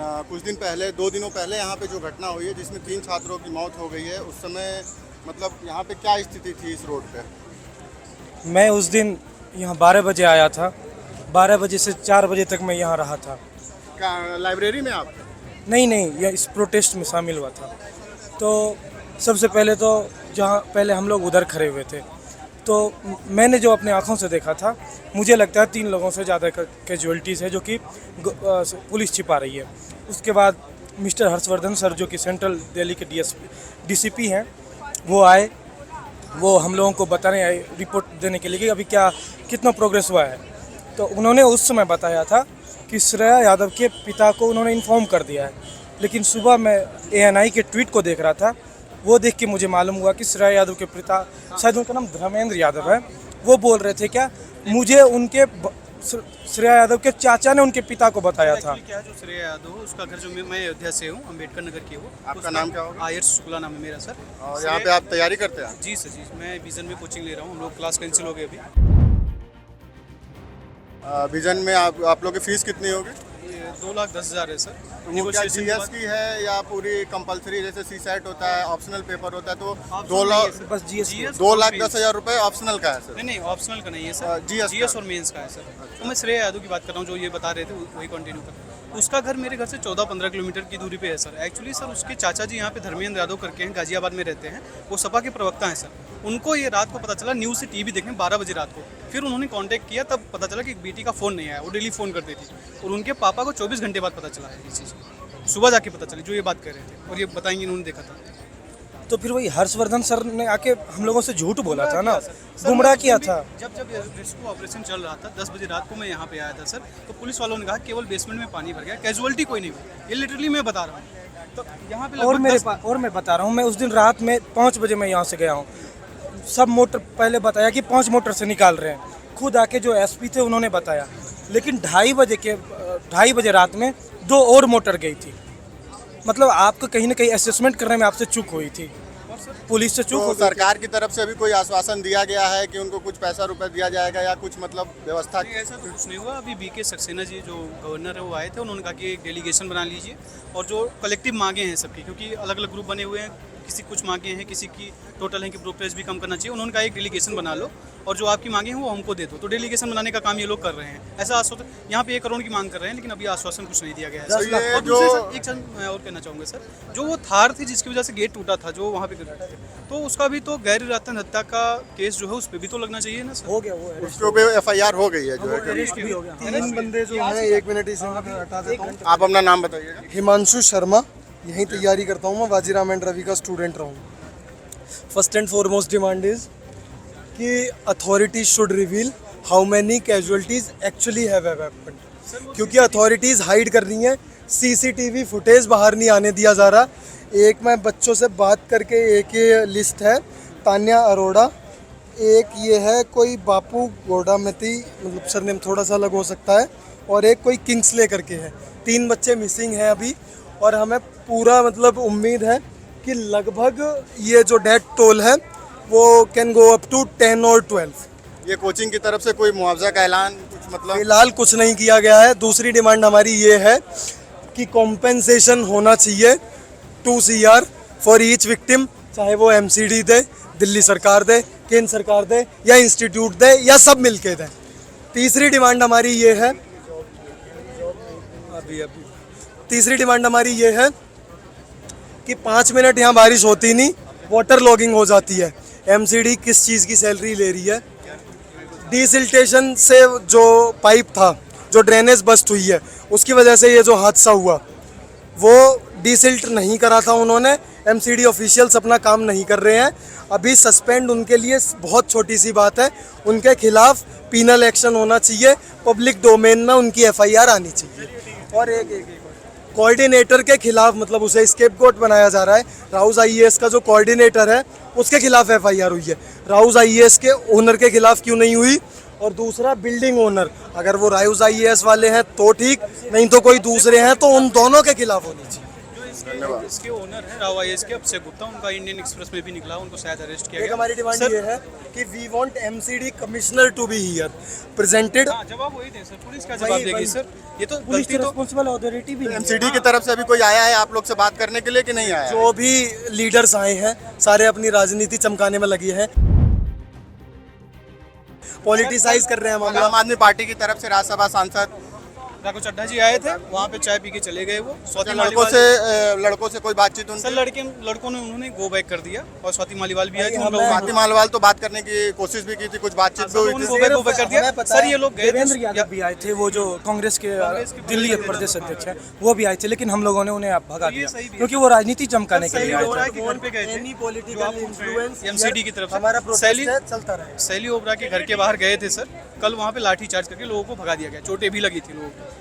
कुछ दिन पहले 2 दिनों पहले यहाँ पे जो घटना हुई है जिसमें 3 छात्रों की मौत हो गई है, उस समय मतलब यहाँ पे क्या स्थिति थी इस रोड पे? मैं उस दिन यहाँ 12 बजे आया था। 12 बजे से 4 बजे तक मैं यहाँ रहा था। क्या लाइब्रेरी में आप? नहीं, यह इस प्रोटेस्ट में शामिल हुआ था। तो सबसे पहले तो जहाँ पहले हम लोग उधर खड़े हुए थे, तो मैंने जो अपने आँखों से देखा था, मुझे लगता है 3 लोगों से ज़्यादा कैजुअलिटीज़ है जो कि पुलिस छिपा रही है। उसके बाद मिस्टर हर्षवर्धन सर जो कि सेंट्रल दिल्ली के DCP हैं, वो आए। वो हम लोगों को बताने आए रिपोर्ट देने के लिए कि अभी कितना प्रोग्रेस हुआ है। तो उन्होंने उस समय बताया था कि श्रेया यादव के पिता को उन्होंने इन्फॉर्म कर दिया है। लेकिन सुबह मैं ANI के ट्वीट को देख रहा था, वो देख के मुझे मालूम हुआ कि श्रेया यादव के पिता, शायद उनका नाम धर्मेंद्र यादव है, वो बोल रहे थे क्या मुझे उनके श्रेया यादव के चाचा ने उनके पिता को बताया था। क्या जो श्रेया यादव उसका घर जो मैं अयोध्या से हूँ, अम्बेडकर नगर की हूँ। आपका नाम क्या होगा? आयर्स शुक्ला नाम है मेरा सर। और यहाँ पे आप तैयारी करते हैं? जी सर, जी मैं विजन में कोचिंग ले रहा हूँ। हम लोग क्लास कैंसिल हो गए अभी। विजन में आप लोग की फीस कितनी होगी? ये 2,10,000 है सर। वो क्या GS की है या पूरी कंपलसरी, जैसे CSET होता है, ऑप्शनल पेपर होता है, तो 2,10,000 रुपये ऑप्शनल का है सर? नहीं, ऑप्शनल का नहीं है सर, GS और मेंस का है सर। तो मैं श्रेया यादव की बात कर रहा हूँ, जो ये बता रहे थे वही कंटिन्यू कर। उसका घर मेरे घर से 14-15 किलोमीटर की दूरी पे है सर। एक्चुअली सर उसके चाचा जी यहाँ पे धर्मेंद्र यादव करके हैं, गाजियाबाद में रहते हैं। वो सपा के प्रवक्ता हैं सर। उनको ये रात को पता चला, न्यूज़ से TV देखने 12 बजे रात को। फिर उन्होंने कांटेक्ट किया, तब पता चला कि बेटी का फ़ोन नहीं आया। वो डेली फ़ोन करती थी और उनके पापा को 24 घंटे बाद पता चला है ये चीज़। सुबह जाके पता चली जो ये बात कर रहे थे, और ये बताएंगे इन्होंने देखा था। तो फिर वही हर्षवर्धन सर ने आके हम लोगों से झूठ बोला था ना, गुमराह किया था। जब रेस्क्यू ऑपरेशन चल रहा था 10 बजे रात को मैं यहाँ पे आया था सर, तो पुलिस वालों ने कहा केवल बेसमेंट में पानी भर गया, कैजुअलिटी कोई नहीं हुई। ये लिटरली मैं बता रहा हूँ। तो यहाँ पे और मैं बता रहा हूँ, मैं उस दिन रात में 5 बजे मैं यहाँ से गया हूँ। सब मोटर पहले बताया कि 5 मोटर से निकाल रहे हैं। खुद आके जो SP थे उन्होंने बताया। लेकिन 2:30 बजे रात में 2 और मोटर गई थी। मतलब आपको कहीं ना कहीं असेसमेंट करने में आपसे चूक हुई थी, पुलिस से चूक तो हो गई। सरकार की तरफ से अभी कोई आश्वासन दिया गया है कि उनको कुछ पैसा रुपए दिया जाएगा या कुछ मतलब व्यवस्था? ऐसा तो कुछ नहीं हुआ। अभी BK सक्सेना जी जो गवर्नर है वो आए थे, उन्होंने कहा कि एक डेलीगेशन बना लीजिए और जो कलेक्टिव मांगे हैं सबकी, क्योंकि अलग अलग ग्रुप बने हुए हैं, किसी कुछ मांगे हैं, किसी की टोटल है कि ब्रोकरेज भी कम करना चाहिए। उन्होंने कहा एक डेलीगेशन बना लो और जो आपकी मांगे हैं वो हमको दे दो। तो डेलीगेशन बनाने का काम ये लोग कर रहे हैं। ऐसा आश्वासन यहाँ पे 1 करोड़ की मांग कर रहे हैं, लेकिन अभी आश्वासन कुछ नहीं दिया गया है। और दूसरे सर, एक चीज़ मैं और कहना चाहूँगा सर, जो वो थार थी जिसकी वजह से गेट टूटा था, जो वहाँ पे गिरा थे, तो उसका भी तो गैर इरादतन हत्या का केस जो है उस पर भी तो लगना चाहिए ना सर। हो गया, वो उसके ऊपर FIR हो गई है जो है। अरेस्ट भी हो गया। 3 बंदे जो हैं, 1 मिनट इसे मैं हटा देता हूँ। आप अपना नाम बताइएगा। हिमांशु शर्मा, यहीं तैयारी करता हूँ मैं, बाजीराम एंड रवि का स्टूडेंट रहा हूँ। First and foremost demand is कि authorities should reveal how many casualties actually have happened, क्योंकि अथॉरिटीज हाइड कर रही हैं। CCTV फुटेज बाहर नहीं आने दिया जा रहा। एक मैं बच्चों से बात करके, एक ये लिस्ट है तान्या अरोड़ा, एक ये है कोई बापू गोडामती, मतलब सरनेम थोड़ा सा अलग हो सकता है, और एक कोई किंग्सले करके है। 3 बच्चे मिसिंग हैं अभी, और हमें पूरा मतलब उम्मीद है कि लगभग ये जो डेथ टोल है वो कैन गो अप टू 10 और 12। ये कोचिंग की तरफ से कोई मुआवजा का ऐलान कुछ मतलब? फिलहाल कुछ नहीं किया गया है। दूसरी डिमांड हमारी ये है कि कॉम्पेंसेशन होना चाहिए 2 CR फॉर ईच विक्टिम, चाहे वो MCD दे, दिल्ली सरकार दे, केंद्र सरकार दे, या इंस्टीट्यूट दे, या सब मिलके दे। तीसरी डिमांड हमारी ये है कि 5 मिनट यहाँ बारिश होती नहीं, वाटर लॉगिंग हो जाती है। MCD किस चीज़ की सैलरी ले रही है? डिसिल्टेशन से जो पाइप था, जो ड्रेनेज बस्ट हुई है, उसकी वजह से ये जो हादसा हुआ, वो डिसिल्ट नहीं करा था उन्होंने। MCD ऑफिशियल्स अपना काम नहीं कर रहे हैं। अभी सस्पेंड उनके लिए बहुत छोटी सी बात है। उनके खिलाफ पीनल एक्शन होना चाहिए, पब्लिक डोमेन में उनकी FIR आनी चाहिए। और एक कोऑर्डिनेटर के खिलाफ, मतलब उसे स्केपगोट बनाया जा रहा है। राउज IAS का जो कोऑर्डिनेटर है उसके खिलाफ FIR हुई है, राउज IAS के ओनर के खिलाफ क्यों नहीं हुई? और दूसरा बिल्डिंग ओनर, अगर वो राउज IAS वाले हैं तो ठीक, नहीं तो कोई दूसरे हैं तो उन दोनों के खिलाफ होनी चाहिए। धन्यवाद। इसके ओनर हैं राव आईएएस के अभिषेक गुप्ता, उनका इंडियन एक्सप्रेस में भी निकला, उनको शायद अरेस्ट किया एक गया। हमारी डिमांड सर, ये है कि we want MCD commissioner to be here presented. हाँ, जवाब वही थे सर, पुलिस क्या वही- जवाब देगी वही। सर? ये तो पुलिस गलती तो रिस्पॉन्सिबल अथॉरिटी भी नहीं है। एमसीडी की तरफ से अभी कोई आया है आप लोग से बात करने के लिए कि नहीं आया? जो भी लीडर्स आए हैं सारे अपनी राजनीति चमकाने में लगे हैं, पॉलिटिसाइज कर रहे हैं मामला। आम आदमी पार्टी की तरफ से राज्यसभा सांसद राघव चड्ढा जी आए थे, वहाँ पे चाय पी के चले गए वो। स्वाति लड़कों से कोई बातचीत सर लड़कों ने उन्होंने गो बैक कर दिया, और स्वाति मालीवाल भी आई थी, उन लोगों स्वाति मालवाल तो बात करने की कोशिश भी की थी, कुछ बातचीत भी हुई ने थी। गो बैक कर दिया। हमें पता सर है, ये लोग गए देवेंद्र थे यादव भी आए थे, वो जो कांग्रेस के दिल्ली प्रदेश अध्यक्ष हैं, वो भी आए थे, लेकिन हम लोगों ने उन्हें भगा ये दिया सही भी है। क्योंकि वो राजनीति चमकाने के लिए आए हो रहा है थे। कि घर पे गए थे एनी पॉलिटिकल इन्फ्लुएंस एमसीडी की तरफ से। हमारा शैली- प्रोटेस्ट चलता रहे। सैली ओबरा के घर के बाहर गए थे सर, कल वहाँ पे लाठी चार्ज करके लोगों को भगा दिया गया, चोटें भी लगी थी लोगों को।